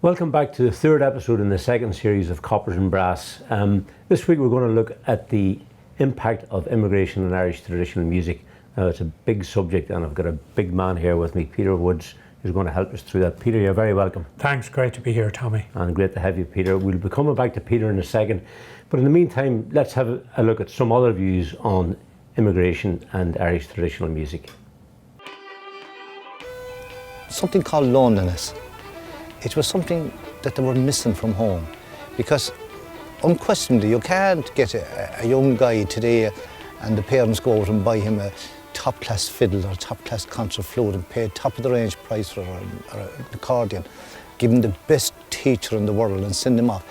Welcome back to the third episode in the second series of Coppers and Brass. This week we're going to look at the impact of immigration in Irish traditional music. Now it's a big subject and I've got a big man here with me, Peter Woods, who's going to help us through that. Peter, you're very welcome. Thanks, great to be here, Tommy. And great to have you, Peter. We'll be coming back to Peter in a second, but in the meantime, let's have a look at some other views on immigration and Irish traditional music. Something called loneliness. It was something that they were missing from home, because unquestionably you can't get a young guy today and the parents go out and buy him a top-class fiddle or top-class concert flute and pay top-of-the-range price for it, or an accordion, give him the best teacher in the world and send him off.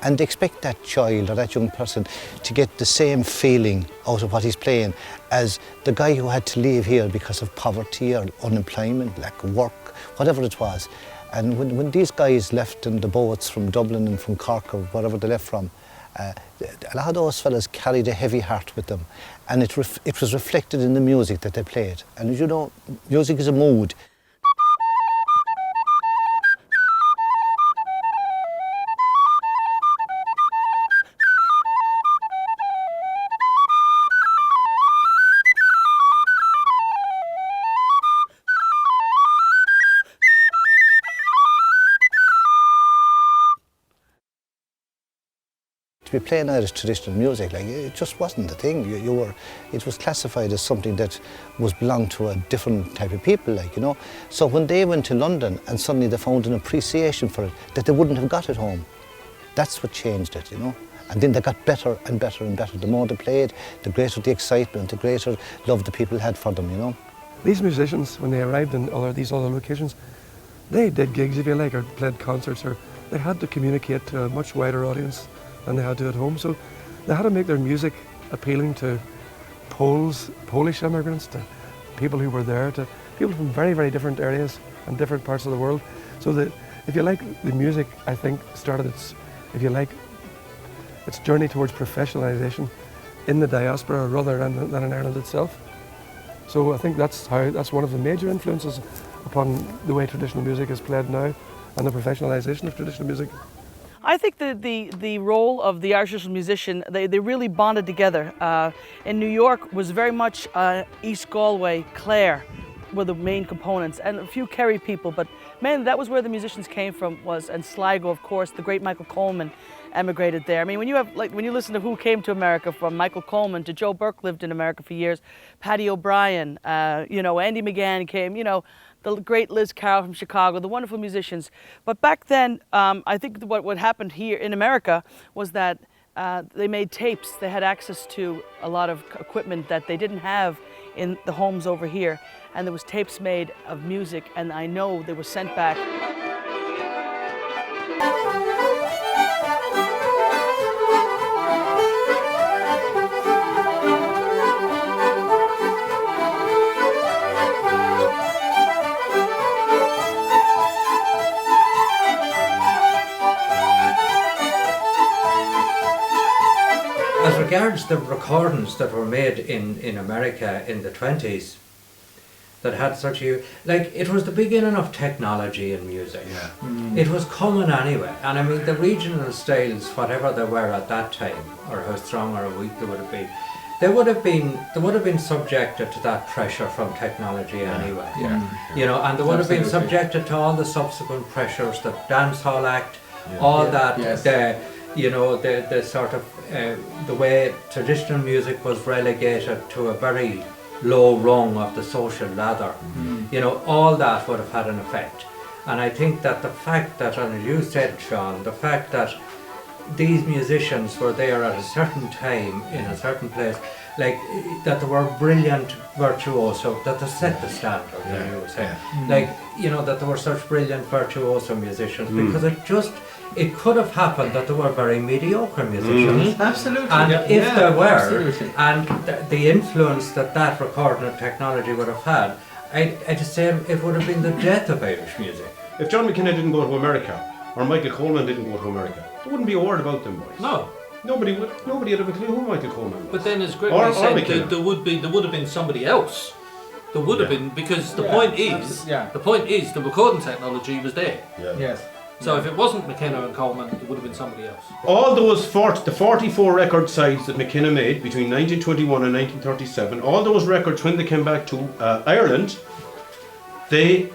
And expect that child or that young person to get the same feeling out of what he's playing as the guy who had to leave here because of poverty or unemployment, lack of work, whatever it was. And when these guys left in the boats from Dublin and from Cork or wherever they left from, a lot of those fellas carried a heavy heart with them. And it was reflected in the music that they played. And as you know, music is a mood. To be playing Irish traditional music, like, it just wasn't the thing. It was classified as something that belonged to a different type of people, like, you know. So when they went to London and suddenly they found an appreciation for it that they wouldn't have got at home, that's what changed it, you know. And then they got better and better and better. The more they played, the greater the excitement, the greater love the people had for them, you know. These musicians, when they arrived in these other locations, they did gigs, if you like, or played concerts, or they had to communicate to a much wider audience than they had to at home. So they had to make their music appealing to Polish immigrants, to people who were there, to people from very, very different areas and different parts of the world. So that, if you like, the music, I think, started its journey towards professionalisation in the diaspora rather than in Ireland itself. So I think that's one of the major influences upon the way traditional music is played now and the professionalisation of traditional music. I think the role of the Irish traditional musician, they really bonded together. In New York was very much East Galway, Clare were the main components, and a few Kerry people, but mainly that was where the musicians came from, and Sligo, of course. The great Michael Coleman emigrated there. I mean, when you listen to who came to America, from Michael Coleman to Joe Burke lived in America for years, Paddy O'Brien, Andy McGann came, the great Liz Carroll from Chicago, the wonderful musicians. But back then, I think what happened here in America was that they made tapes. They had access to a lot of equipment that they didn't have in the homes over here. And there was tapes made of music, and I know they were sent back. As regards the recordings that were made in America in the 20s, that had such a, it was the beginning of technology in music. Yeah. Mm. It was coming anyway, and I mean the regional styles, whatever they were at that time, or how strong or weak they would have been, they would have been subjected to that pressure from technology anyway. Yeah. And they would have been subjected to all the subsequent pressures, the dancehall act, all that. Yes. The sort of the way traditional music was relegated to a very low rung of the social ladder. All that would have had an effect. And I think that the fact that, and as you said, Seán, the fact that these musicians were there at a certain time in a certain place, that they were brilliant virtuoso, that they set the standard, you would say. That they were such brilliant virtuoso musicians, because it could have happened that they were very mediocre musicians. Absolutely. And if they were, absolutely. and the influence that recording and technology would have had, I'd say it would have been the death of Irish music. If John McKenna didn't go to America, or Michael Coleman didn't go to America, there wouldn't be a word about them boys. No. Nobody would have a clue who Michael Coleman was. But then, as Gregory said, there would have been somebody else. There would have been, because the point is the recording technology was there. Yeah. Yes. So if it wasn't McKenna and Coleman, it would have been somebody else. All those 44 record sides that McKenna made between 1921 and 1937, all those records when they came back to Ireland, they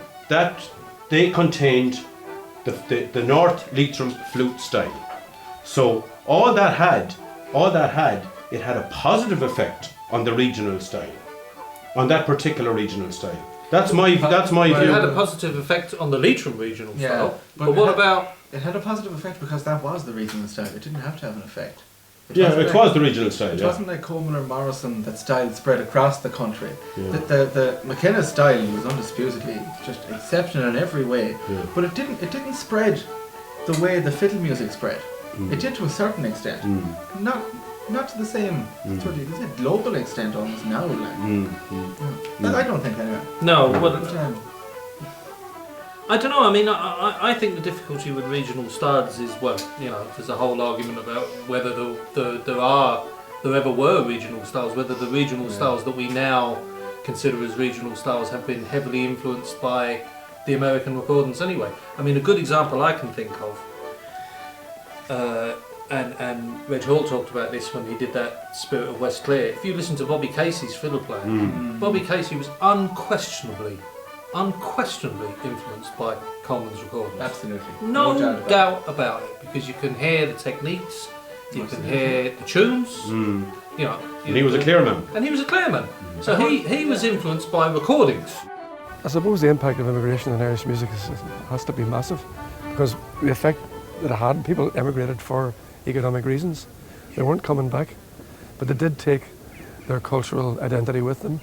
contained the North Leitrim flute style. So all that had, it had a positive effect on the regional style, on that particular regional style. That's my view. It had a positive effect on the Leitrim regional style. But what about... It had a positive effect because that was the regional style. It didn't have to have an effect. It was the regional style. It wasn't like Coleman or Morrison that style spread across the country. Yeah. The McKenna style was undisputedly just exceptional in every way. Yeah. But it didn't spread the way the fiddle music spread. It did to a certain extent. Not to the same sort of global extent almost now. I don't think anyway. No, I don't know. I mean, I think the difficulty with regional styles is, well, there's a whole argument about whether there ever were regional styles, whether the regional styles that we now consider as regional styles have been heavily influenced by the American recordings anyway. I mean, a good example I can think of, and Reg Hall talked about this when he did that Spirit of West Clare. If you listen to Bobby Casey's fiddle playing, Bobby Casey was unquestionably influenced by Coleman's recordings. Absolutely. No doubt about it, because you can hear the techniques, you can hear the tunes. And he was a clearman. So he was influenced by recordings. I suppose the impact of immigration in Irish music has to be massive, because the effect that it had, people emigrated for economic reasons. They weren't coming back, but they did take their cultural identity with them,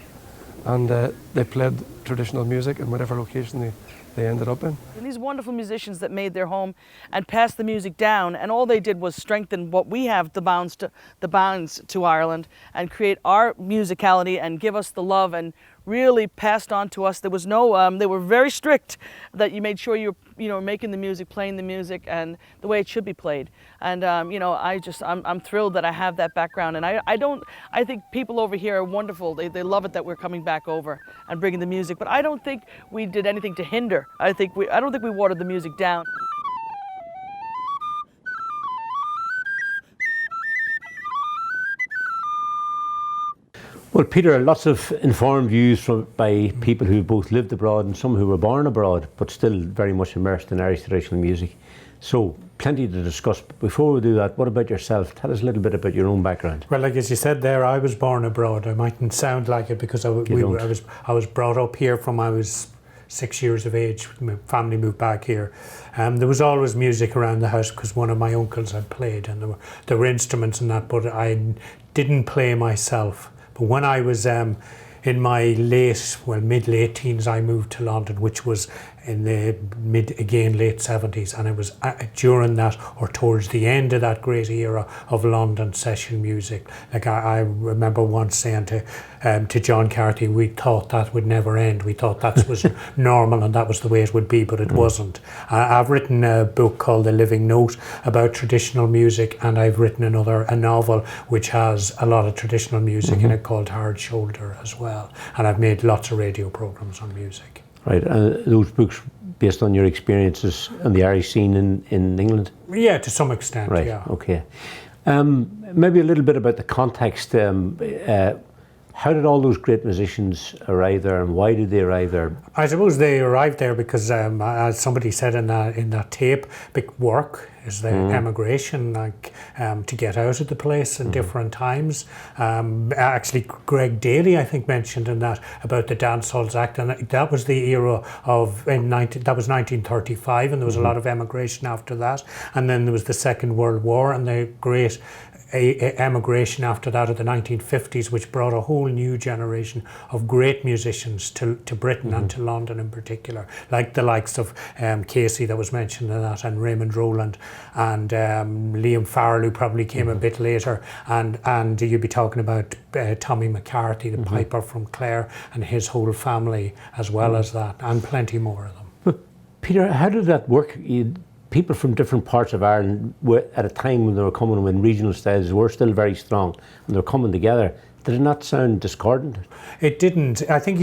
and they played traditional music in whatever location they ended up in. And these wonderful musicians that made their home and passed the music down, and all they did was strengthen what we have, the bounds to Ireland, and create our musicality and give us the love, and really passed on to us. There was no, they were very strict that you made sure you were making the music, playing the music, and the way it should be played. And I'm thrilled that I have that background. And I think people over here are wonderful. They love it that we're coming back over and bringing the music. But I don't think we did anything to hinder. I don't think we watered the music down. Well, Peter, lots of informed views by people who both lived abroad and some who were born abroad, but still very much immersed in Irish traditional music. So, plenty to discuss. But before we do that, what about yourself? Tell us a little bit about your own background. Well, like as you said there, I was born abroad. I mightn't sound like it because I was brought up here from I was 6 years of age. My family moved back here. There was always music around the house because one of my uncles had played, and there were instruments and that, but I didn't play myself. But when I was in my mid-late teens, I moved to London, which was in the late 70s, and it was during that or towards the end of that great era of London session music. Like I remember once saying to John Carty, we thought that would never end. We thought that was normal and that was the way it would be, but it wasn't. I've written a book called The Living Note about traditional music, and I've written a novel which has a lot of traditional music in it called Hard Shoulder as well. And I've made lots of radio programs on music. Right, those books based on your experiences on the Irish scene in England? Yeah, to some extent, right, yeah. Okay. Maybe a little bit about the context. How did all those great musicians arrive there, and why did they arrive there? I suppose they arrived there because, as somebody said in that tape, big work is the emigration, to get out of the place in different times. Actually, Greg Daly, I think, mentioned in that about the Dance Halls Act, and that was the era of that was 1935, and there was a lot of emigration after that, and then there was the Second World War and the great emigration after that of the 1950s, which brought a whole new generation of great musicians to Britain and to London in particular, like the likes of Casey that was mentioned in that, and Raymond Rowland, and Liam Farrell, who probably came a bit later, and you'd be talking about Tommy McCarthy, the piper from Clare, and his whole family as well as that, and plenty more of them. But Peter, how did that work? People from different parts of Ireland were, at a time when they were coming, when regional styles were still very strong, and they were coming together. did it not sound discordant? It didn't. I think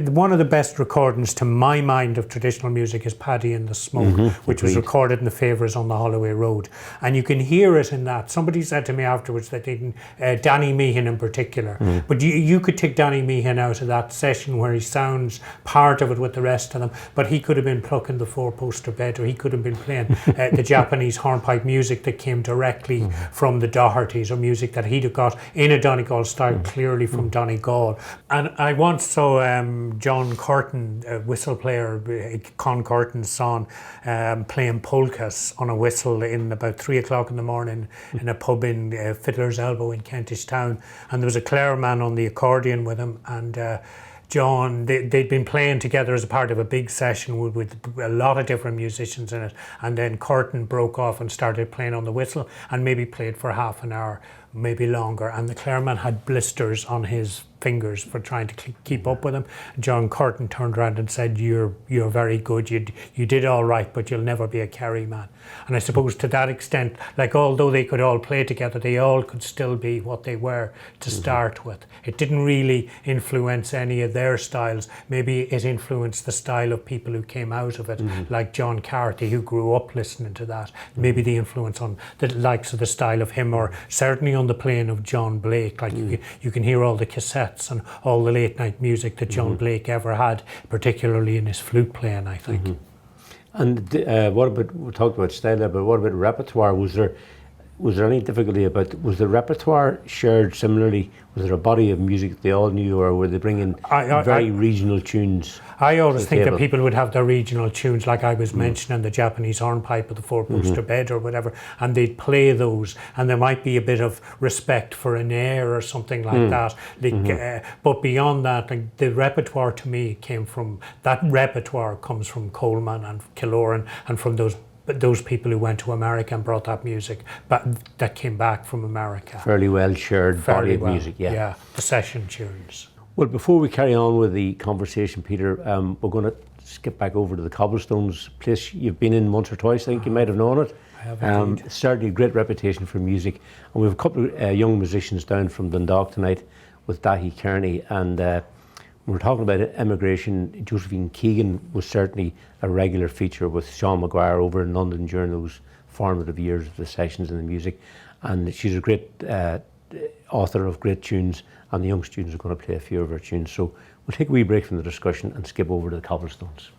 one of the best recordings to my mind of traditional music is Paddy and the Smoke, which was recorded in the Favours on the Holloway Road. And you can hear it in that. Somebody said to me afterwards that they didn't, Danny Meehan in particular, but you could take Danny Meehan out of that session where he sounds part of it with the rest of them, but he could have been plucking the four-poster bed, or he could have been playing the Japanese hornpipe music that came directly from the Dohertys, or music that he'd have got in a Donegal style, clearly from Donegal. And I once saw John Curtin, a whistle player, Con Curtin's son, playing polkas on a whistle in about 3 o'clock in the morning in a pub in Fiddler's Elbow in Kentish Town. And there was a Clare man on the accordion with him, and John, they'd been playing together as a part of a big session with a lot of different musicians in it, and then Curtin broke off and started playing on the whistle, and maybe played for half an hour, maybe longer, and the Clareman had blisters on his fingers for trying to keep up with him. John Curtin turned around and said, you're very good, you did all right, but you'll never be a Kerry man. And I suppose to that extent, like, although they could all play together, they all could still be what they were to start with. It didn't really influence any of their styles. Maybe it influenced the style of people who came out of it, like John Carthy, who grew up listening to that. Maybe the influence on the likes of the style of him, or certainly on the playing of John Blake. Like you can hear all the cassettes and all the late night music that John Blake ever had, particularly in his flute playing, I think. And what about, we talked about style there, but what about repertoire? Was there any difficulty about, was the repertoire shared similarly? Was there a body of music that they all knew, or were they bringing very regional tunes? I always think that people would have their regional tunes, like I was mentioning, the Japanese hornpipe or the four-poster bed or whatever, and they'd play those, and there might be a bit of respect for an air or something like that. But beyond that, like, the repertoire to me comes from Coleman and Killoran, and from those people who went to America and brought that music, but that came back from America. Fairly well shared body of music, yeah, the session tunes. Well, before we carry on with the conversation, Peter, we're going to skip back over to the Cobblestones place you've been in once or twice. I think you might have known it. I have indeed. Certainly a great reputation for music. And we have a couple of young musicians down from Dundalk tonight with Daithí Gormley, and when we're talking about Emmigration, Josephine Keegan was certainly a regular feature with Sean Maguire over in London during those formative years of the sessions and the music. And she's a great author of great tunes, and the young students are going to play a few of her tunes. So we'll take a wee break from the discussion and skip over to the Cobblestones.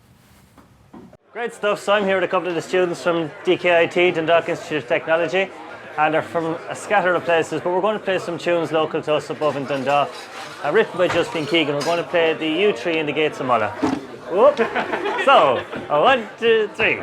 Great stuff. So I'm here with a couple of the students from DKIT, Dundalk Institute of Technology, and they're from a scatter of places, but we're going to play some tunes local to us above in Dundalk, written by Josephine Keegan. We're going to play the U3 in the Gates of Mulla. Whoop. So, 1, 2, 3.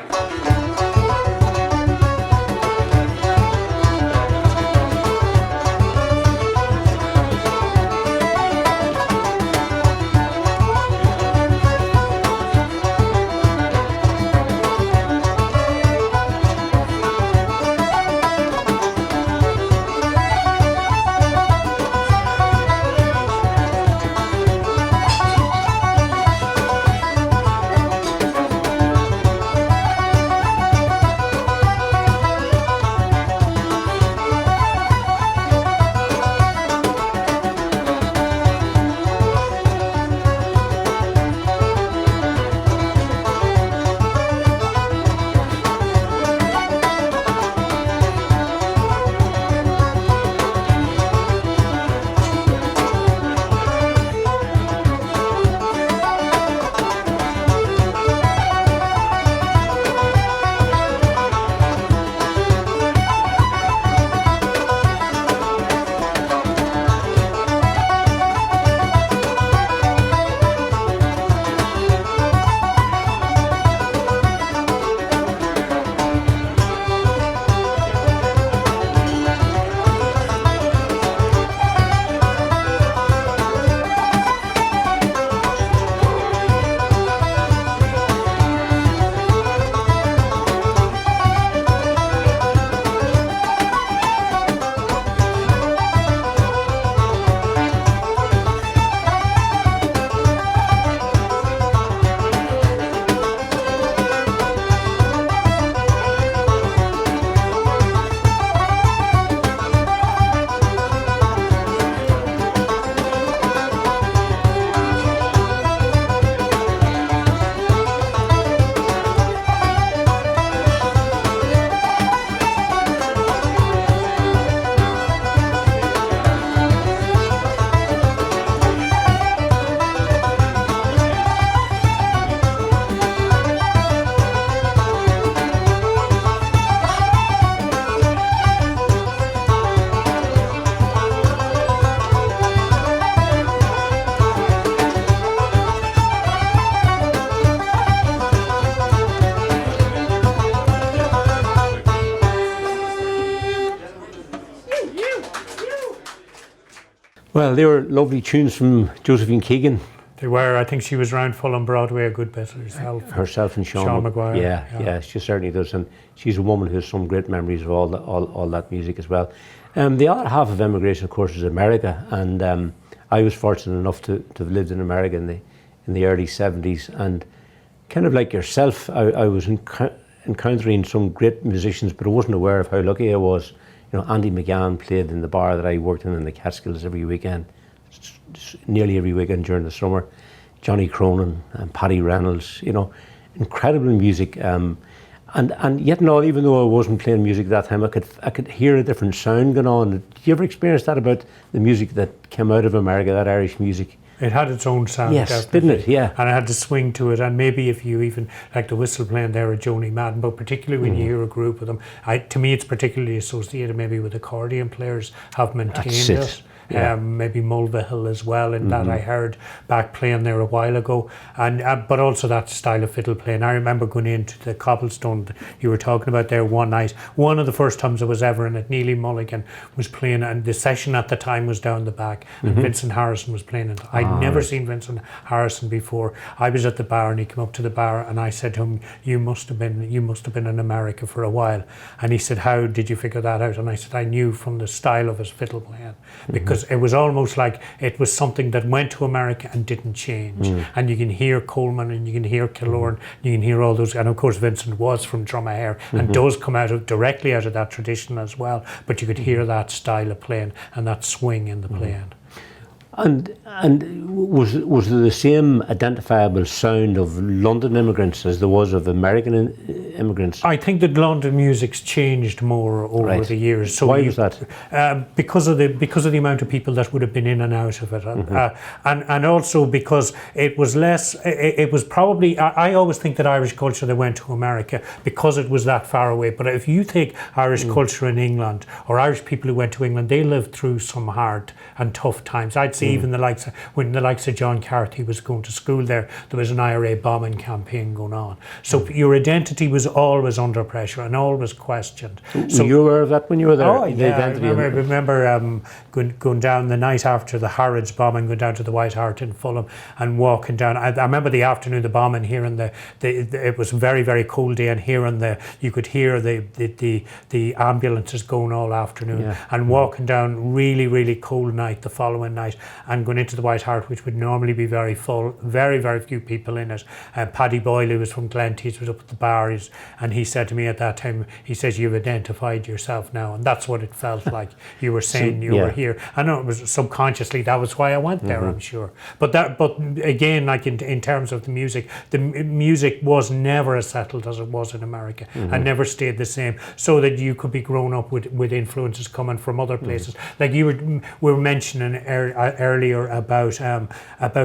Well, they were lovely tunes from Josephine Keegan. They were. I think she was around Fulham Broadway a good bit herself and Seán Maguire. Yeah, she certainly does, and she's a woman who has some great memories of all that music as well. The other half of emigration, of course, is America, and I was fortunate enough to have lived in America in the early 70s, and kind of like yourself, I was encountering some great musicians, but I wasn't aware of how lucky I was. You know, Andy McGann played in the bar that I worked in the Catskills every weekend, nearly every weekend during the summer. Johnny Cronin and Paddy Reynolds, you know, incredible music. And yet, no, even though I wasn't playing music at that time, I could hear a different sound going on. Did you ever experience that about the music that came out of America, that Irish music? It had its own sound, yes, definitely. Didn't it? Yeah. And it had to swing to it. And maybe if you even, like the whistle playing there at Joanie Madden, but particularly when you hear a group of them, to me it's particularly associated maybe with accordion players have maintained it. Yeah. Maybe Mulvihill as well, in that I heard back playing there a while ago, and but also that style of fiddle playing. I remember going into the Cobblestone you were talking about there one night. One of the first times I was ever in it, Neely Mulligan was playing, and the session at the time was down the back, and Vincent Harrison was playing it. I'd never seen Vincent Harrison before. I was at the bar, and he came up to the bar, and I said to him, "You must have been in America for a while." And he said, "How did you figure that out?" And I said, "I knew from the style of his fiddle playing, because it was almost like it was something that went to America and didn't change." And you can hear Coleman, and you can hear Killorn, you can hear all those, and of course Vincent was from Dromahair and does come directly out of that tradition as well, but you could hear that style of playing and that swing in the playing. And was there the same identifiable sound of London immigrants as there was of American immigrants? I think that London music's changed more over the years. So why was that? Because of the amount of people that would have been in and out of it, and also because it was less. It was probably. I always think that Irish culture that went to America because it was that far away. But if you take Irish culture in England, or Irish people who went to England, they lived through some hard and tough times. I'd say even when the likes of John Carthy was going to school there was an IRA bombing campaign going on. So your identity was always under pressure and always questioned. So were you aware of that when you were there? Oh yeah, I remember going down the night after the Harrods bombing, going down to the White Hart in Fulham and walking down. I remember the afternoon the bombing, hearing it was a very, very cold day, and hearing you could hear the ambulances going all afternoon, and walking down really, really cold night the following night, and going into the White Hart, which would normally be very full, very, very few people in it. Paddy Boyle, who was from Glentees, was up at the bar, and he said to me at that time, he says, "You've identified yourself now," and that's what it felt like. You were saying you were here. I know it was subconsciously, that was why I went there, I'm sure. But again, like in terms of the music was never as settled as it was in America, and never stayed the same, so that you could be grown up with influences coming from other places. Like we were mentioning earlier about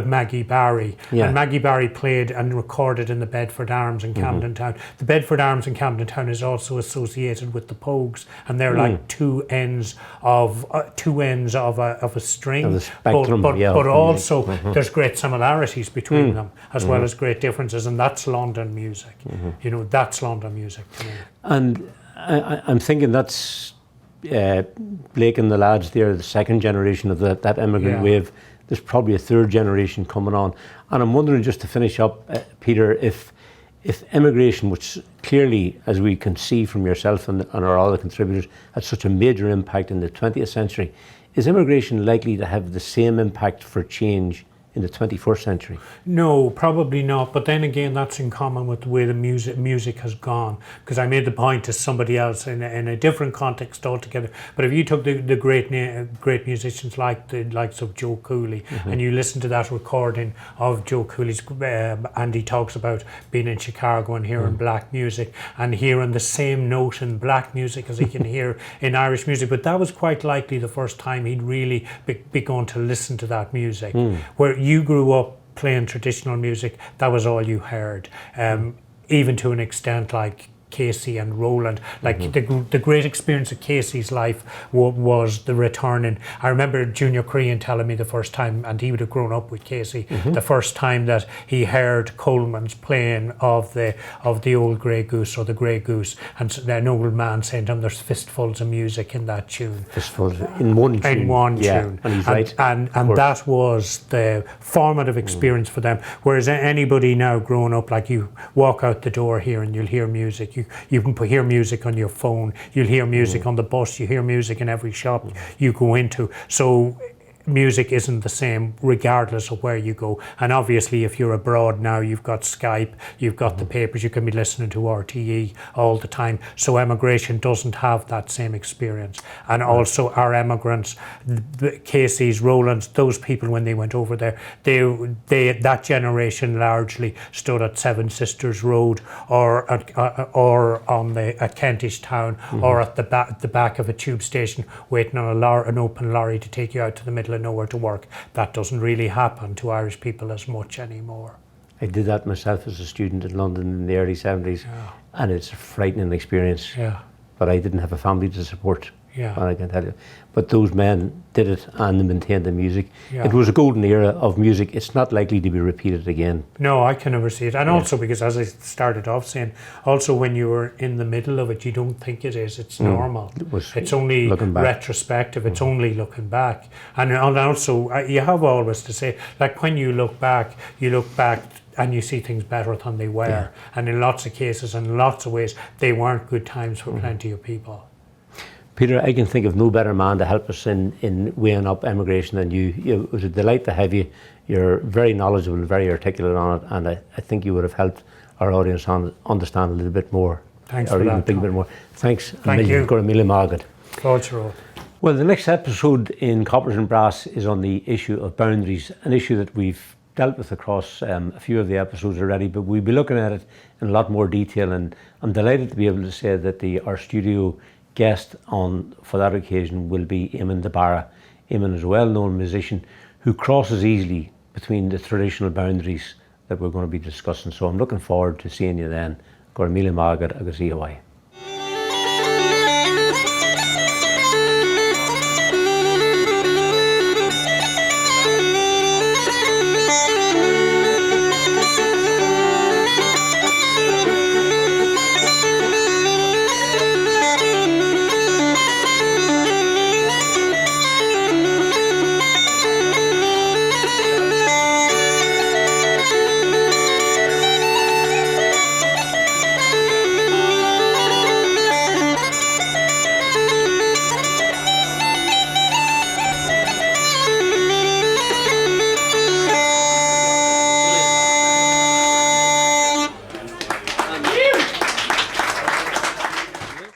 Maggie Barry, and Maggie Barry played and recorded in the Bedford Arms in Camden Town. The Bedford Arms in Camden Town is also associated with the Pogues, and they're like two ends of a string, of the spectrum, but also there's great similarities between them as well as great differences, and that's London music. You know, that's London music to me. And I'm thinking that's Blake and the lads there, the second generation of that immigrant wave. There's probably a third generation coming on, and I'm wondering, just to finish up, Peter, if immigration, which clearly, as we can see from yourself and our other contributors, had such a major impact in the 20th century, is immigration likely to have the same impact for change in the 21st century? No, probably not. But then again, that's in common with the way the music has gone. Because I made the point to somebody else in a different context altogether. But if you took the great musicians like the likes of Joe Cooley, and you listen to that recording of Joe Cooley's, and he talks about being in Chicago and hearing black music and hearing the same note in black music as he can hear in Irish music. But that was quite likely the first time he'd really begun to listen to that music. Where you grew up playing traditional music, that was all you heard. Even to an extent like Casey and Roland. Like the great experience of Casey's life was the returning. I remember Junior Crean telling me the first time, and he would have grown up with Casey, the first time that he heard Coleman's playing of the old Grey Goose or the Grey Goose, and an old man saying to him, "There's fistfuls of music in that tune." Fistfuls in one tune. In one yeah, tune. and he's right. And that was the formative experience for them. Whereas anybody now growing up, like you walk out the door here and you'll hear music. You can hear music on your phone. You'll hear music on the bus. You hear music in every shop you go into. So music isn't the same regardless of where you go. And obviously if you're abroad now, you've got Skype, you've got the papers, you can be listening to RTE all the time. So emigration doesn't have that same experience. And also our emigrants, Casey's, Roland's, those people when they went over there, they that generation largely stood at Seven Sisters Road or at Kentish Town or at the back of a tube station waiting on an open lorry to take you out to the middle of nowhere to work. That doesn't really happen to Irish people as much anymore. I did that myself as a student in London in the early 70s, and it's a frightening experience. Yeah. But I didn't have a family to support. Yeah. I can tell you. But those men did it and they maintained the music. Yeah. It was a golden era of music. It's not likely to be repeated again. No, I can never see it. And also because, as I started off saying, also when you're in the middle of it, you don't think it is. It's normal. It's only retrospective. It's only looking back. And also, you have always to say, like when you look back and you see things better than they were. Yeah. And in lots of cases, in lots of ways, they weren't good times for plenty of people. Peter, I can think of no better man to help us in weighing up emigration than you. It was a delight to have you. You're very knowledgeable, very articulate on it, and I think you would have helped our audience understand a little bit more. Thanks for that. A bit more. Thanks. Thank you. Cultural. Well, the next episode in Coppers and Brass is on the issue of boundaries, an issue that we've dealt with across a few of the episodes already, but we'll be looking at it in a lot more detail, and I'm delighted to be able to say that our studio guest for that occasion will be Eamon de Barra. Eamon is a well-known musician who crosses easily between the traditional boundaries that we're going to be discussing. So I'm looking forward to seeing you then. Gormila Margaret agus Ihawaii.